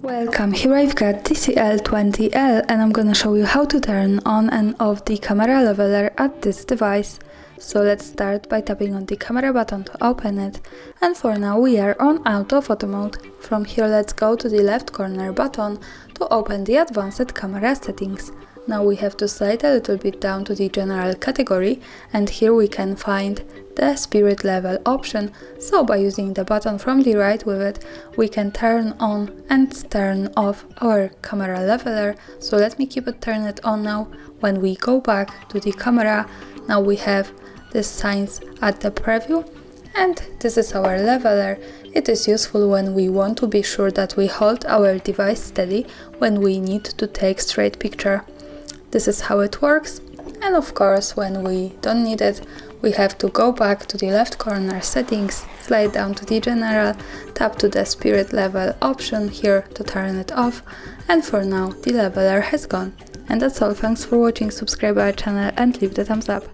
Welcome, here I've got TCL 20L and I'm gonna show you how to turn on and off the camera leveler at this device. So let's start by tapping on the camera button to open it, and for now we are on auto photo mode. From here let's go to the left corner button to open the advanced camera settings. Now we have to slide a little bit down to the general category, and here we can find the spirit level option. So by using the button from the right with it, we can turn on and turn off our camera leveler. So let me keep it turned on now. When we go back to the camera, now we have these signs at the preview, and this is our leveler. It is useful when we want to be sure that we hold our device steady when we need to take straight picture. This is how it works, and of course when we don't need it, we have to go back to the left corner settings, slide down to the general, tap to the spirit level option here to turn it off, and for now the leveler has gone. And that's all, thanks for watching, subscribe our channel and leave the thumbs up.